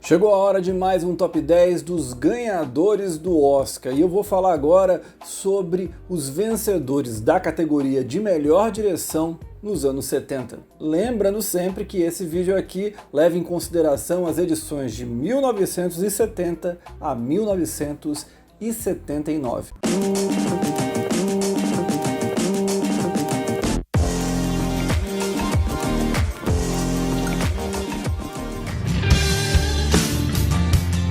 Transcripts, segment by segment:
Chegou a hora de mais um Top 10 dos ganhadores do Oscar e eu vou falar agora sobre os vencedores da categoria de melhor direção nos anos 70. Lembrando sempre que esse vídeo aqui leva em consideração as edições de 1970 a 1979.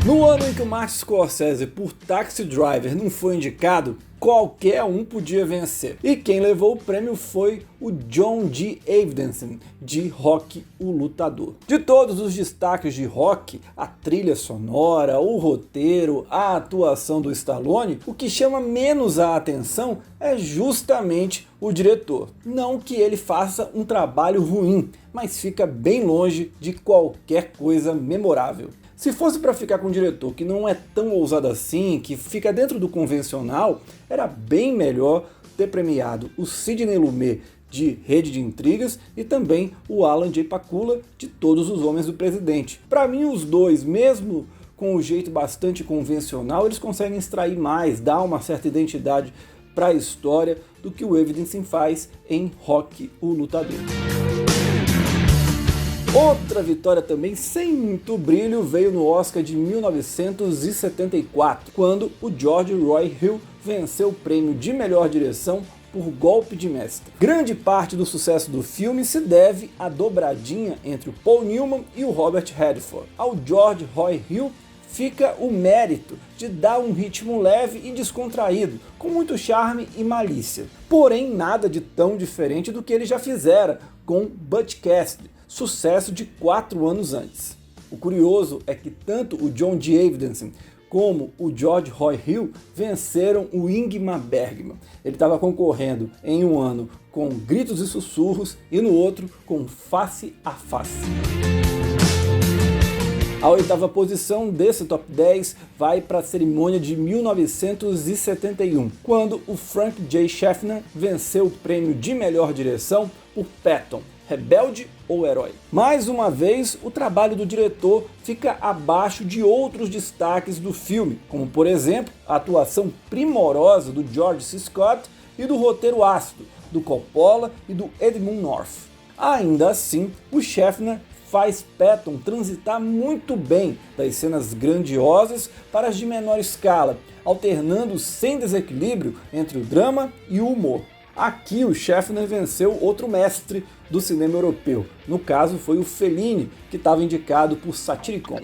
No ano em que o Martin Scorsese por Taxi Driver não foi indicado, qualquer um podia vencer. E quem levou o prêmio foi o John G. Avildsen, de Rocky, o Lutador. De todos os destaques de Rocky, a trilha sonora, o roteiro, a atuação do Stallone, o que chama menos a atenção é justamente o diretor. Não que ele faça um trabalho ruim, mas fica bem longe de qualquer coisa memorável. Se fosse para ficar com um diretor que não é tão ousado assim, que fica dentro do convencional, era bem melhor ter premiado o Sidney Lumet de Rede de Intrigas e também o Alan J. Pakula de Todos os Homens do Presidente. Para mim, os dois, mesmo com um jeito bastante convencional, eles conseguem extrair mais, dar uma certa identidade para a história do que o Avildsen faz em Rocky, o Lutador. Outra vitória também sem muito brilho veio no Oscar de 1974, quando o George Roy Hill venceu o prêmio de melhor direção por Golpe de Mestre. Grande parte do sucesso do filme se deve à dobradinha entre o Paul Newman e o Robert Redford. Ao George Roy Hill fica o mérito de dar um ritmo leve e descontraído, com muito charme e malícia. Porém, nada de tão diferente do que ele já fizera com Butch Cassidy, sucesso de 4 anos antes. O curioso é que tanto o John G. Avildsen como o George Roy Hill venceram o Ingmar Bergman. Ele estava concorrendo em um ano com Gritos e Sussurros e no outro com Face a Face. A oitava posição desse top 10 vai para a cerimônia de 1971, quando o Frank J. Schaffner venceu o prêmio de melhor direção por Patton, Rebelde ou Herói. Mais uma vez, o trabalho do diretor fica abaixo de outros destaques do filme, como por exemplo, a atuação primorosa do George C. Scott e do roteiro ácido do Coppola e do Edmund North. Ainda assim, o Schaffner faz Patton transitar muito bem das cenas grandiosas para as de menor escala, alternando sem desequilíbrio entre o drama e o humor. Aqui o Schaffner venceu outro mestre do cinema europeu, no caso foi o Fellini, que estava indicado por Satyricon.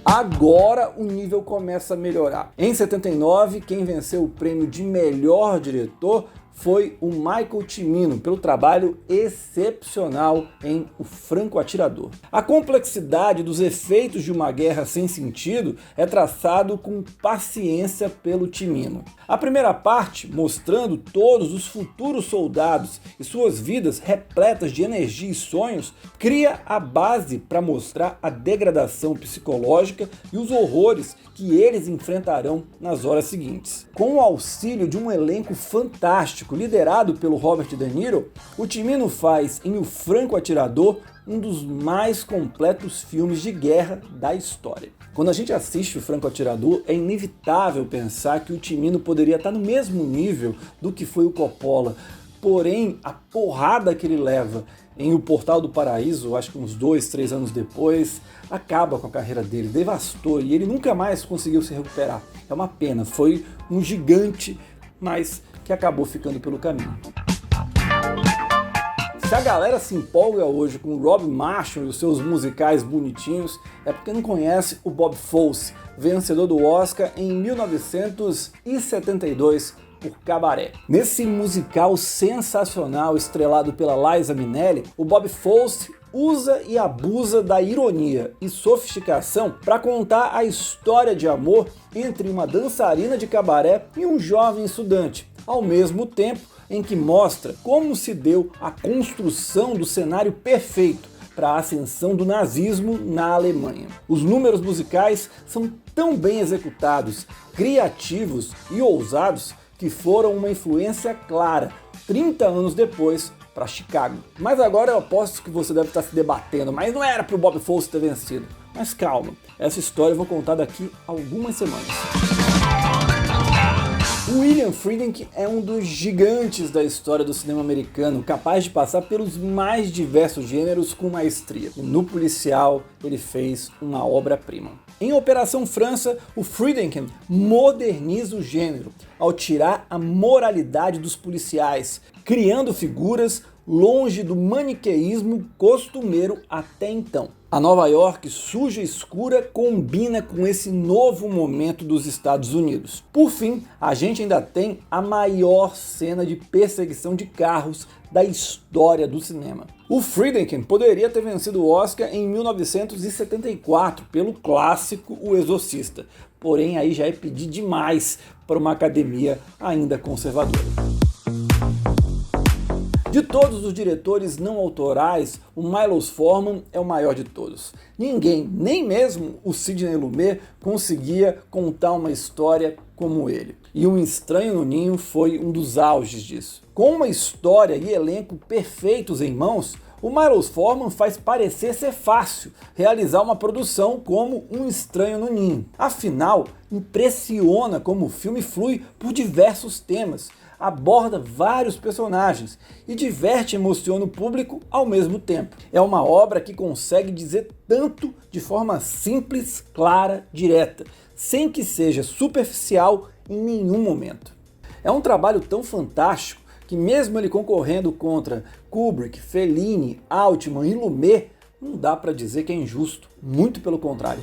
Agora o nível começa a melhorar. Em 79, quem venceu o prêmio de melhor diretor foi o Michael Cimino, pelo trabalho excepcional em O Franco Atirador. A complexidade dos efeitos de uma guerra sem sentido é traçado com paciência pelo Cimino. A primeira parte, mostrando todos os futuros soldados e suas vidas repletas de energia e sonhos, cria a base para mostrar a degradação psicológica e os horrores que eles enfrentarão nas horas seguintes. Com o auxílio de um elenco fantástico, liderado pelo Robert De Niro, o Cimino faz em O Franco Atirador um dos mais completos filmes de guerra da história. Quando a gente assiste O Franco Atirador, é inevitável pensar que o Cimino poderia estar no mesmo nível do que foi o Coppola, porém a porrada que ele leva em O Portal do Paraíso, acho que uns 2, 3 anos depois, acaba com a carreira dele, devastou, e ele nunca mais conseguiu se recuperar. É uma pena, foi um gigante, mas que acabou ficando pelo caminho. Se a galera se empolga hoje com o Rob Marshall e os seus musicais bonitinhos, é porque não conhece o Bob Fosse, vencedor do Oscar em 1972 por Cabaré. Nesse musical sensacional estrelado pela Liza Minnelli, o Bob Fosse usa e abusa da ironia e sofisticação para contar a história de amor entre uma dançarina de cabaré e um jovem estudante, ao mesmo tempo em que mostra como se deu a construção do cenário perfeito para a ascensão do nazismo na Alemanha. Os números musicais são tão bem executados, criativos e ousados que foram uma influência clara, 30 anos depois, para Chicago. Mas agora eu aposto que você deve estar se debatendo, mas não era para o Bob Fosse ter vencido. Mas calma, essa história eu vou contar daqui a algumas semanas. O William Friedkin é um dos gigantes da história do cinema americano, capaz de passar pelos mais diversos gêneros com maestria. E no policial, ele fez uma obra-prima. Em Operação França, o Friedkin moderniza o gênero ao tirar a moralidade dos policiais, criando figuras longe do maniqueísmo costumeiro até então. A Nova York suja e escura combina com esse novo momento dos Estados Unidos. Por fim, a gente ainda tem a maior cena de perseguição de carros da história do cinema. O Friedkin poderia ter vencido o Oscar em 1974 pelo clássico O Exorcista, porém aí já é pedir demais para uma academia ainda conservadora. De todos os diretores não autorais, o Milos Forman é o maior de todos. Ninguém, nem mesmo o Sidney Lumet, conseguia contar uma história como ele. E Um Estranho no Ninho foi um dos auges disso. Com uma história e elenco perfeitos em mãos, o Milos Forman faz parecer ser fácil realizar uma produção como Um Estranho no Ninho. Afinal, impressiona como o filme flui por diversos temas, aborda vários personagens e diverte e emociona o público ao mesmo tempo. É uma obra que consegue dizer tanto de forma simples, clara, direta, sem que seja superficial em nenhum momento. É um trabalho tão fantástico que mesmo ele concorrendo contra Kubrick, Fellini, Altman e Lumet, não dá para dizer que é injusto, muito pelo contrário.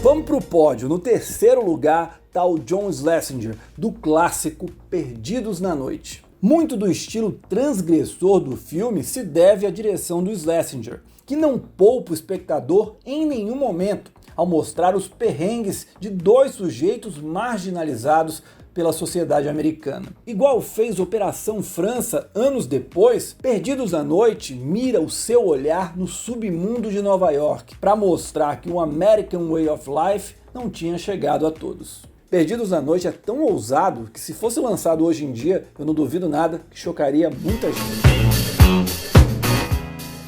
Vamos para o pódio. No terceiro lugar está o John Schlesinger, do clássico Perdidos na Noite. Muito do estilo transgressor do filme se deve à direção do Schlesinger, que não poupa o espectador em nenhum momento, ao mostrar os perrengues de dois sujeitos marginalizados pela sociedade americana. Igual fez Operação França anos depois, Perdidos na Noite mira o seu olhar no submundo de Nova York, para mostrar que o American Way of Life não tinha chegado a todos. Perdidos na Noite é tão ousado que se fosse lançado hoje em dia, eu não duvido nada que chocaria muita gente.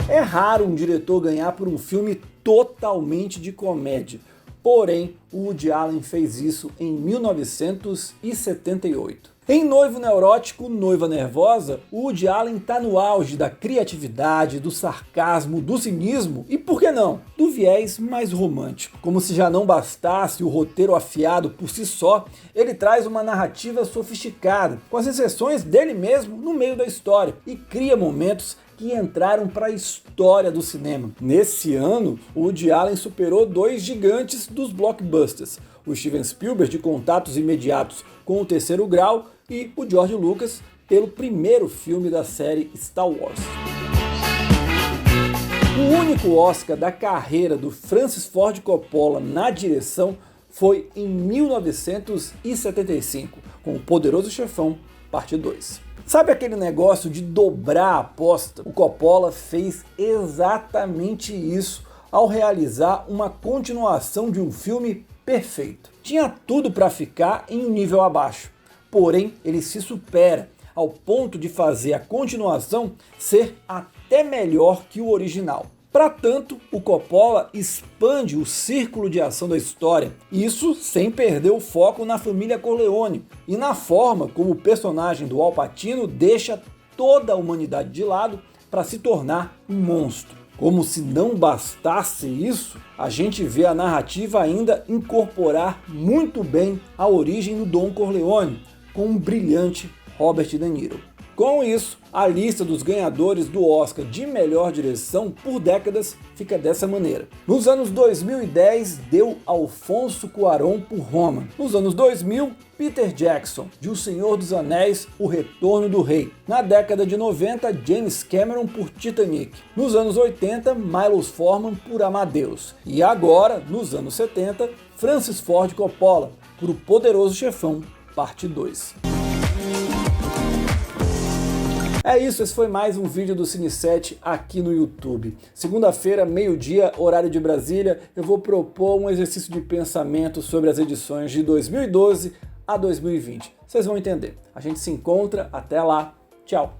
É raro um diretor ganhar por um filme totalmente de comédia. Porém, o Woody Allen fez isso em 1978. Em Noivo Neurótico, Noiva Nervosa, o Woody Allen está no auge da criatividade, do sarcasmo, do cinismo e, por que não, do viés mais romântico. Como se já não bastasse o roteiro afiado por si só, ele traz uma narrativa sofisticada, com as exceções dele mesmo no meio da história, e cria momentos que entraram para a história do cinema. Nesse ano, o Woody Allen superou dois gigantes dos blockbusters, o Steven Spielberg de Contatos Imediatos com o Terceiro Grau e o George Lucas pelo primeiro filme da série Star Wars. O único Oscar da carreira do Francis Ford Coppola na direção foi em 1975, com O Poderoso Chefão, parte 2. Sabe aquele negócio de dobrar a aposta? O Coppola fez exatamente isso ao realizar uma continuação de um filme perfeito. Tinha tudo para ficar em um nível abaixo, porém ele se supera ao ponto de fazer a continuação ser até melhor que o original. Para tanto, o Coppola expande o círculo de ação da história, isso sem perder o foco na família Corleone e na forma como o personagem do Al Pacino deixa toda a humanidade de lado para se tornar um monstro. Como se não bastasse isso, a gente vê a narrativa ainda incorporar muito bem a origem do Don Corleone, com um brilhante Robert De Niro. Com isso, a lista dos ganhadores do Oscar de melhor direção por décadas fica dessa maneira. Nos anos 2010, deu Alfonso Cuarón por Roma. Nos anos 2000, Peter Jackson, de O Senhor dos Anéis, O Retorno do Rei. Na década de 90, James Cameron por Titanic. Nos anos 80, Milos Forman por Amadeus. E agora, nos anos 70, Francis Ford Coppola por O Poderoso Chefão, parte 2. É isso, esse foi mais um vídeo do Cine7 aqui no YouTube. Segunda-feira, meio-dia, horário de Brasília, eu vou propor um exercício de pensamento sobre as edições de 2012 a 2020. Vocês vão entender. A gente se encontra, até lá, Tchau!